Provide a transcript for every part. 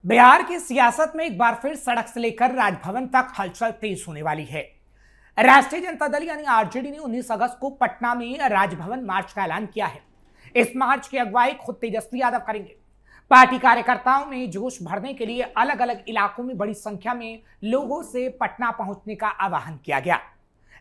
बिहार की सियासत में एक बार फिर सड़क से लेकर राजभवन तक हलचल तेज होने वाली है। राष्ट्रीय जनता दल यानी आरजेडी ने 19 अगस्त को पटना में राजभवन मार्च का ऐलान किया है। इस मार्च की अगुवाई खुद तेजस्वी यादव करेंगे। पार्टी कार्यकर्ताओं में जोश भरने के लिए अलग अलग इलाकों में बड़ी संख्या में लोगों से पटना पहुंचने का आह्वान किया गया,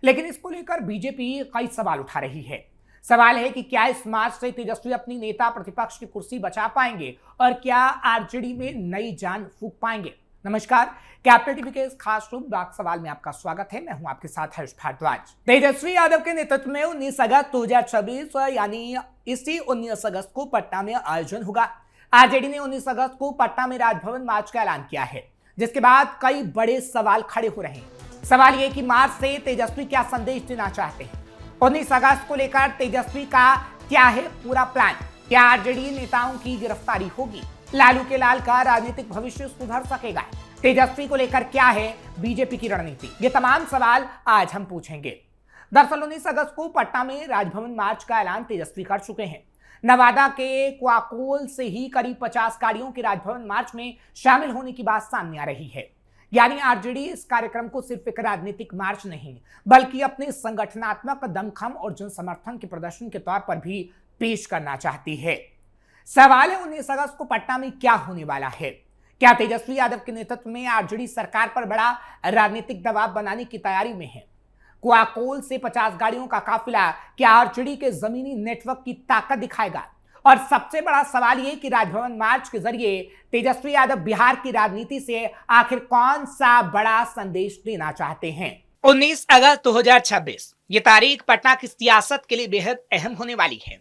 लेकिन इसको लेकर बीजेपी कई सवाल उठा रही है। सवाल है कि क्या इस मार्च से तेजस्वी अपनी नेता प्रतिपक्ष की कुर्सी बचा पाएंगे और क्या आरजेडी में नई जान फूंक पाएंगे। नमस्कार, कैपिटल टीवी के इस खास रूप बाग सवाल में आपका स्वागत है। मैं हूं आपके साथ हर्ष भारद्वाज। तेजस्वी यादव के नेतृत्व में 19 अगस्त 2026 यानी इसी 19 अगस्त को पटना में आयोजन होगा। आरजेडी ने 19 अगस्त को पटना में राजभवन मार्च का ऐलान किया है, जिसके बाद कई बड़े सवाल खड़े हो रहे हैं। सवाल यह कि मार्च से तेजस्वी क्या संदेश देना चाहते हैं। 19 अगस्त को लेकर तेजस्वी का क्या है पूरा प्लान। क्या आरजेडी नेताओं की गिरफ्तारी होगी? लालू के लाल का राजनीतिक भविष्य सुधर सकेगा? तेजस्वी को लेकर क्या है बीजेपी की रणनीति? ये तमाम सवाल आज हम पूछेंगे। दरअसल 19 अगस्त को पटना में राजभवन मार्च का ऐलान तेजस्वी कर चुके हैं। नवादा के क्वाकोल से ही करीब 50 गाड़ियों के राजभवन मार्च में शामिल होने की बात सामने आ रही है। यानी आरजेडी इस कार्यक्रम को सिर्फ एक राजनीतिक मार्च नहीं, बल्कि अपने संगठनात्मक दमखम और जन समर्थन के प्रदर्शन के तौर पर भी पेश करना चाहती है। सवाल है 19 अगस्त को पटना में क्या होने वाला है। क्या तेजस्वी यादव के नेतृत्व में आरजेडी सरकार पर बड़ा राजनीतिक दबाव बनाने की तैयारी में है? क्वाकोल से 50 गाड़ियों का काफिला क्या आरजेडी के जमीनी नेटवर्क की ताकत दिखाएगा? और सबसे बड़ा सवाल यह कि राजभवन मार्च के जरिए तेजस्वी यादव बिहार की राजनीति से आखिर कौन सा बड़ा संदेश देना चाहते हैं। 19 अगस्त 2026 ये तारीख पटना की सियासत के लिए बेहद अहम होने वाली है।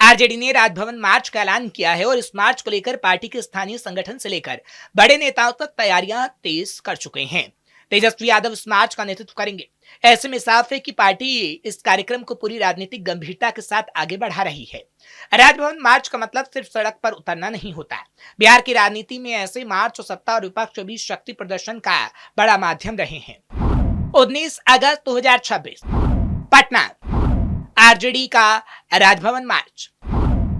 आरजेडी ने राजभवन मार्च का ऐलान किया है और इस मार्च को लेकर पार्टी के स्थानीय संगठन से लेकर बड़े नेताओं तक तैयारियां तेज कर चुके हैं। तेजस्वी यादव इस मार्च का नेतृत्व करेंगे। ऐसे में साफ है कि पार्टी इस कार्यक्रम को पूरी राजनीतिक गंभीरता के साथ आगे बढ़ा रही है। राजभवन मार्च का मतलब सिर्फ सड़क पर उतरना नहीं होता है। बिहार की राजनीति में ऐसे मार्च और सत्ता और विपक्ष के बीच शक्ति प्रदर्शन का बड़ा माध्यम रहे हैं। 19 अगस्त 2026 पटना, आरजेडी का राजभवन मार्च,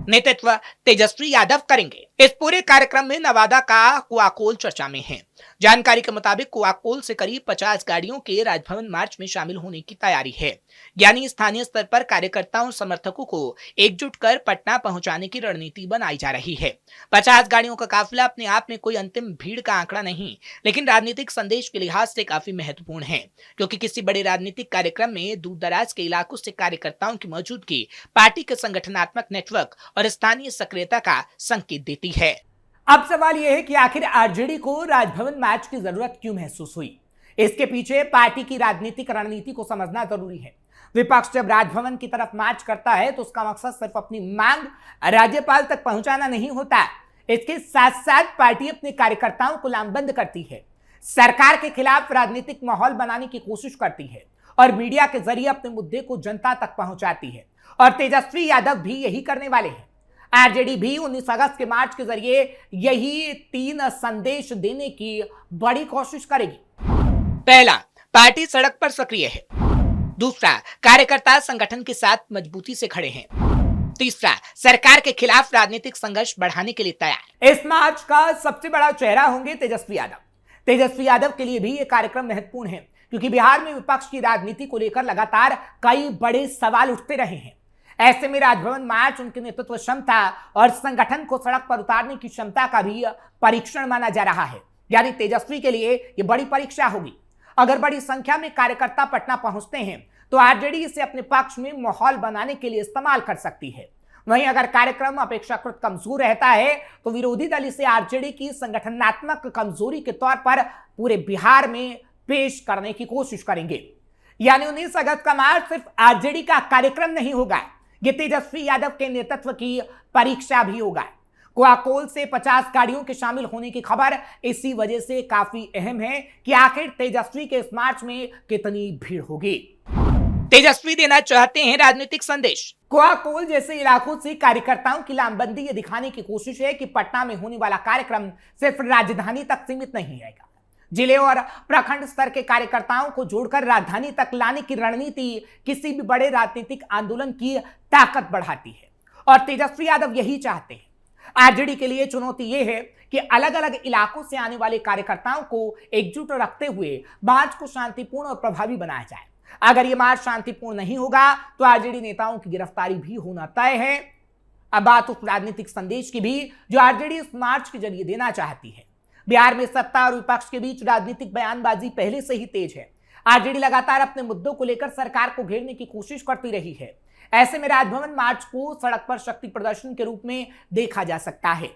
नेतृत्व तेजस्वी यादव करेंगे। इस पूरे कार्यक्रम में नवादा का क्वाकोल चर्चा में है। जानकारी के मुताबिक क्वाकोल से करीब 50 गाड़ियों के राजभवन मार्च में शामिल होने की तैयारी है। यानी स्थानीय स्तर पर कार्यकर्ताओं और समर्थकों को एकजुट कर पटना पहुंचाने की रणनीति बनाई जा रही है। 50 गाड़ियों का काफिला अपने आप में कोई अंतिम भीड़ का आंकड़ा नहीं, लेकिन राजनीतिक संदेश के लिहाज से काफी महत्वपूर्ण है, क्योंकि किसी बड़े राजनीतिक कार्यक्रम में दूर दराज के इलाकों से कार्यकर्ताओं की मौजूदगी पार्टी के संगठनात्मक नेटवर्क और स्थानीय सक्रियता का संकेत देती है। अब सवाल यह है कि आखिर आरजेडी को राजभवन मार्च की जरूरत क्यों महसूस हुई। इसके पीछे पार्टी की राजनीतिक रणनीति को समझना जरूरी है। विपक्ष जब राजभवन की तरफ मार्च करता है तो उसका मकसद सिर्फ अपनी मांग राज्यपाल तक पहुंचाना नहीं होता। इसके साथ साथ पार्टी अपने कार्यकर्ताओं को लामबंद करती है, सरकार के खिलाफ राजनीतिक माहौल बनाने की कोशिश करती है और मीडिया के जरिए अपने मुद्दे को जनता तक पहुंचाती है। और तेजस्वी यादव भी यही करने वाले हैं। आरजेडी भी 19 अगस्त के मार्च के जरिए यही 3 संदेश देने की बड़ी कोशिश करेगी। पहला, पार्टी सड़क पर सक्रिय है। दूसरा, कार्यकर्ता संगठन के साथ मजबूती से खड़े हैं। तीसरा, सरकार के खिलाफ राजनीतिक संघर्ष बढ़ाने के लिए तैयार। इस मार्च का सबसे बड़ा चेहरा होंगे तेजस्वी यादव। तेजस्वी यादव के लिए भी यह कार्यक्रम महत्वपूर्ण है, क्योंकि बिहार में विपक्ष की राजनीति को लेकर लगातार कई बड़े सवाल उठते रहे हैं। ऐसे में राजभवन मार्च उनकी नेतृत्व क्षमता और संगठन को सड़क पर उतारने की क्षमता का भी परीक्षण माना जा रहा है। यानी तेजस्वी के लिए यह बड़ी परीक्षा होगी। अगर बड़ी संख्या में कार्यकर्ता पटना पहुंचते हैं तो आरजेडी इसे अपने पक्ष में माहौल बनाने के लिए इस्तेमाल कर सकती है। वहीं अगर कार्यक्रम अपेक्षाकृत कमजोर रहता है तो विरोधी दल इसे आरजेडी की संगठनात्मक कमजोरी के तौर पर पूरे बिहार में पेश करने की कोशिश करेंगे। यानी 19 अगस्त का मार्च सिर्फ आरजेडी का कार्यक्रम नहीं होगा, ये तेजस्वी यादव के नेतृत्व की परीक्षा भी होगा। क्वाकोल से 50 गाड़ियों के शामिल होने की खबर इसी वजह से काफी अहम है कि आखिर तेजस्वी के इस मार्च में कितनी भीड़ होगी। तेजस्वी देना चाहते हैं राजनीतिक संदेश। क्वाकोल जैसे इलाकों से कार्यकर्ताओं की लामबंदी ये दिखाने की कोशिश है कि पटना में होने वाला कार्यक्रम सिर्फ राजधानी तक सीमित नहीं रहेगा। जिले और प्रखंड स्तर के कार्यकर्ताओं को जोड़कर राजधानी तक लाने की रणनीति किसी भी बड़े राजनीतिक आंदोलन की ताकत बढ़ाती है और तेजस्वी यादव यही चाहते हैं। आरजेडी के लिए चुनौती यह है कि अलग अलग इलाकों से आने वाले कार्यकर्ताओं को एकजुट रखते हुए मार्च को शांतिपूर्ण और प्रभावी बनाया जाए। अगर यह मार्च शांतिपूर्ण नहीं होगा तो आरजेडी नेताओं की गिरफ्तारी भी होना तय है। अब बात उस राजनीतिक संदेश की भी जो आरजेडी इस मार्च के जरिए देना चाहती है। बिहार में सत्ता और विपक्ष के बीच राजनीतिक बयानबाजी पहले से ही तेज है। आरजेडी लगातार अपने मुद्दों को लेकर सरकार को घेरने की कोशिश करती रही है। ऐसे में राजभवन मार्च को सड़क पर शक्ति प्रदर्शन के रूप में देखा जा सकता है।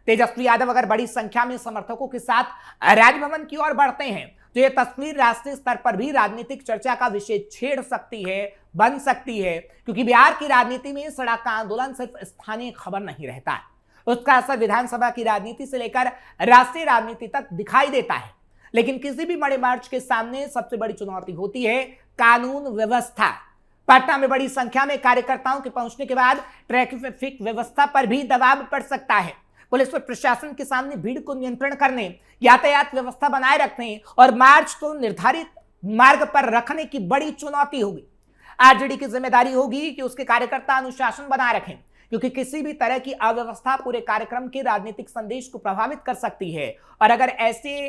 तेजस्वी यादव अगर बड़ी संख्या में समर्थकों के साथ राजभवन की ओर बढ़ते हैं तो यह तस्वीर राष्ट्रीय स्तर पर भी राजनीतिक चर्चा का विषय छेड़ सकती है, बन सकती है, क्योंकि बिहार की राजनीति में सड़क का आंदोलन सिर्फ स्थानीय खबर नहीं रहता है, उसका असर विधानसभा की राजनीति से लेकर राष्ट्रीय राजनीति तक दिखाई देता है। लेकिन किसी भी बड़े मार्च के सामने सबसे बड़ी चुनौती होती है कानून व्यवस्था। पटना में बड़ी संख्या में कार्यकर्ताओं के पहुंचने के बाद ट्रैफिक व्यवस्था पर भी दबाव पड़ सकता है। पुलिस और प्रशासन के सामने भीड़ को नियंत्रण करने, यातायात व्यवस्था बनाए रखने और मार्च को निर्धारित मार्ग पर रखने की बड़ी चुनौती होगी। आरजेडी की जिम्मेदारी होगी कि उसके कार्यकर्ता अनुशासन बनाए रखें, क्योंकि किसी भी तरह की अव्यवस्था पूरे कार्यक्रम के राजनीतिक संदेश को प्रभावित कर सकती है और अगर ऐसे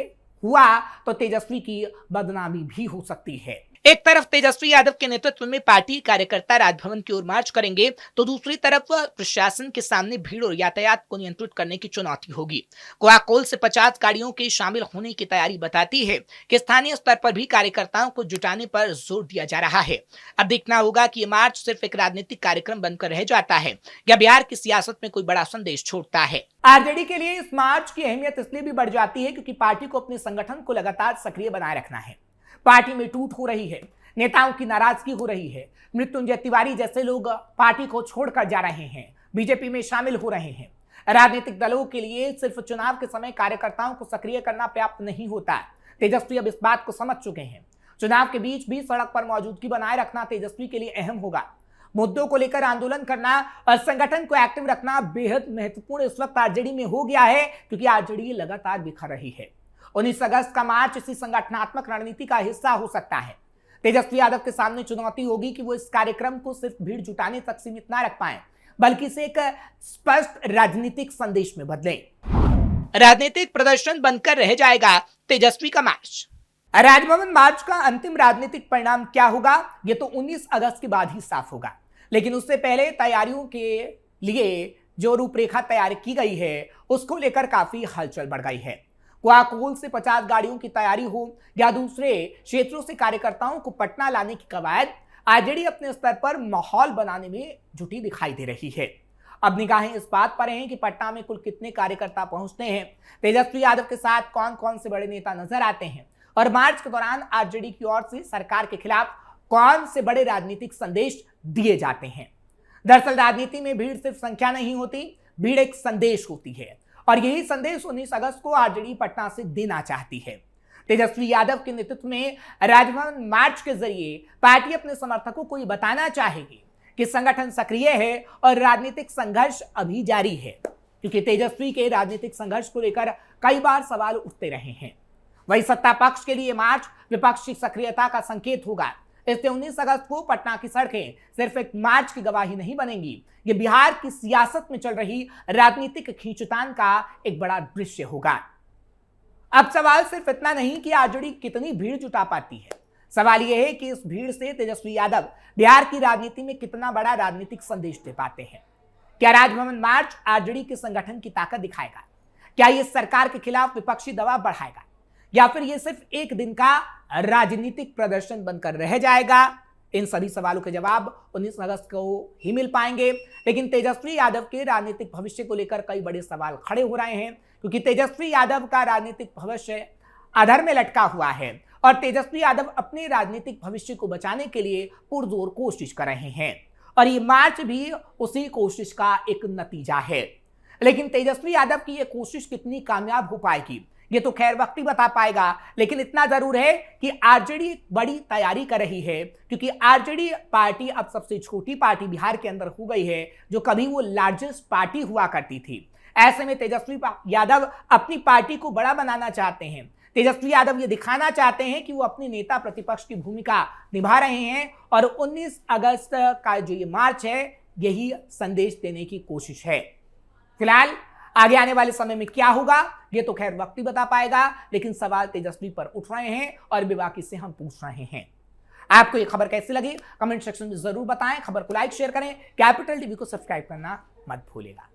हुआ तो तेजस्वी की बदनामी भी हो सकती है। एक तरफ तेजस्वी यादव के नेतृत्व में पार्टी कार्यकर्ता राजभवन की ओर मार्च करेंगे तो दूसरी तरफ प्रशासन के सामने भीड़ और यातायात को नियंत्रित करने की चुनौती होगी। कोआकोल से 50 गाड़ियों के शामिल होने की तैयारी बताती है कि स्थानीय स्तर पर भी कार्यकर्ताओं को जुटाने पर जोर दिया जा रहा है। अब देखना होगा कि ये मार्च सिर्फ एक राजनीतिक कार्यक्रम बनकर रह जाता है या बिहार की सियासत में कोई बड़ा संदेश छोड़ता है। आरजेडी के लिए इस मार्च की अहमियत इसलिए भी बढ़ जाती है क्योंकि पार्टी को अपने संगठन को लगातार सक्रिय बनाए रखना है। पार्टी में टूट हो रही है, नेताओं की नाराजगी हो रही है, मृत्युंजय तिवारी जैसे लोग पार्टी को छोड़कर जा रहे हैं, बीजेपी में शामिल हो रहे हैं। राजनीतिक दलों के लिए सिर्फ चुनाव के समय कार्यकर्ताओं को सक्रिय करना पर्याप्त नहीं होता। तेजस्वी अब इस बात को समझ चुके हैं। चुनाव के बीच भी सड़क पर मौजूदगी बनाए रखना तेजस्वी के लिए अहम होगा। मुद्दों को लेकर आंदोलन करना और संगठन को एक्टिव रखना बेहद महत्वपूर्ण इस वक्त आरजेडी में हो गया है, क्योंकि आरजेडी लगातार बिखर रही है। 19 अगस्त का मार्च इसी संगठनात्मक रणनीति का हिस्सा हो सकता है। तेजस्वी यादव के सामने चुनौती होगी कि वो इस कार्यक्रम को सिर्फ भीड़ जुटाने तक सीमित ना रख पाए, बल्कि इसे एक स्पष्ट राजनीतिक संदेश में बदलें। राजनीतिक प्रदर्शन बनकर रह जाएगा तेजस्वी का मार्च। राजभवन मार्च का अंतिम राजनीतिक परिणाम क्या होगा, ये तो 19 अगस्त के बाद ही साफ होगा। लेकिन उससे पहले तैयारियों के लिए जो रूपरेखा तैयार की गई है उसको लेकर काफी हलचल बढ़ गई है। कोआकोल से 50 गाड़ियों की तैयारी हो या दूसरे क्षेत्रों से कार्यकर्ताओं को पटना लाने की कवायद, आरजेडी अपने स्तर पर माहौल बनाने में जुटी दिखाई दे रही है। अब निगाहें इस बात पर हैं कि पटना में कुल कितने कार्यकर्ता पहुंचते हैं, तेजस्वी यादव के साथ कौन कौन से बड़े नेता नजर आते हैं और मार्च के दौरान आरजेडी की ओर से सरकार के खिलाफ कौन से बड़े राजनीतिक संदेश दिए जाते हैं। दरअसल राजनीति में भीड़ सिर्फ संख्या नहीं होती, भीड़ एक संदेश होती है और यही संदेश 19 अगस्त को आरजेडी पटना से देना चाहती है। तेजस्वी यादव के नेतृत्व में राजभवन मार्च के जरिए पार्टी अपने समर्थकों को ये बताना चाहेगी कि संगठन सक्रिय है और राजनीतिक संघर्ष अभी जारी है, क्योंकि तेजस्वी के राजनीतिक संघर्ष को लेकर कई बार सवाल उठते रहे हैं। वही सत्ता पक्ष के लिए मार्च विपक्ष की सक्रियता का संकेत होगा। इसलिए 19 अगस्त को पटना की सड़कें सिर्फ एक मार्च की गवाही नहीं बनेंगी, ये बिहार की सियासत में चल रही राजनीतिक खींचतान का एक बड़ा दृश्य होगा। अब सवाल सिर्फ इतना नहीं कि आरजेडी कितनी भीड़ जुटा पाती है, सवाल यह है कि इस भीड़ से तेजस्वी यादव बिहार की राजनीति में कितना बड़ा राजनीतिक संदेश दे पाते हैं। क्या राजभवन मार्च आरजेडी के संगठन की ताकत दिखाएगा? क्या यह सरकार के खिलाफ विपक्षी दबाव बढ़ाएगा या फिर यह सिर्फ एक दिन का राजनीतिक प्रदर्शन बनकर रह जाएगा? इन सभी सवालों के जवाब 19 अगस्त को ही मिल पाएंगे। लेकिन तेजस्वी यादव के राजनीतिक भविष्य को लेकर कई बड़े सवाल खड़े हो रहे हैं, क्योंकि तेजस्वी यादव का राजनीतिक भविष्य अधर में लटका हुआ है और तेजस्वी यादव अपने राजनीतिक भविष्य को बचाने के लिए पुरजोर कोशिश कर रहे हैं और ये मार्च भी उसी कोशिश का एक नतीजा है। लेकिन तेजस्वी यादव की ये कोशिश कितनी कामयाब हो पाएगी ये तो खैर वक्त ही बता पाएगा। लेकिन इतना जरूर है कि आरजेडी बड़ी तैयारी कर रही है, क्योंकि आरजेडी पार्टी अब सबसे छोटी पार्टी बिहार के अंदर हो गई है, जो कभी वो लार्जेस्ट पार्टी हुआ करती थी। ऐसे में तेजस्वी यादव अपनी पार्टी को बड़ा बनाना चाहते हैं। तेजस्वी यादव ये दिखाना चाहते हैं कि वो अपनी नेता प्रतिपक्ष की भूमिका निभा रहे हैं और 19 अगस्त का जो ये मार्च है यही संदेश देने की कोशिश है। फिलहाल आगे आने वाले समय में क्या होगा ये तो खैर वक्त ही बता पाएगा, लेकिन सवाल तेजस्वी पर उठ रहे हैं और बेबाकी से हम पूछ रहे हैं। आपको ये खबर कैसी लगी कमेंट सेक्शन में जरूर बताएं। खबर को लाइक शेयर करें, कैपिटल टीवी को सब्सक्राइब करना मत भूलिएगा।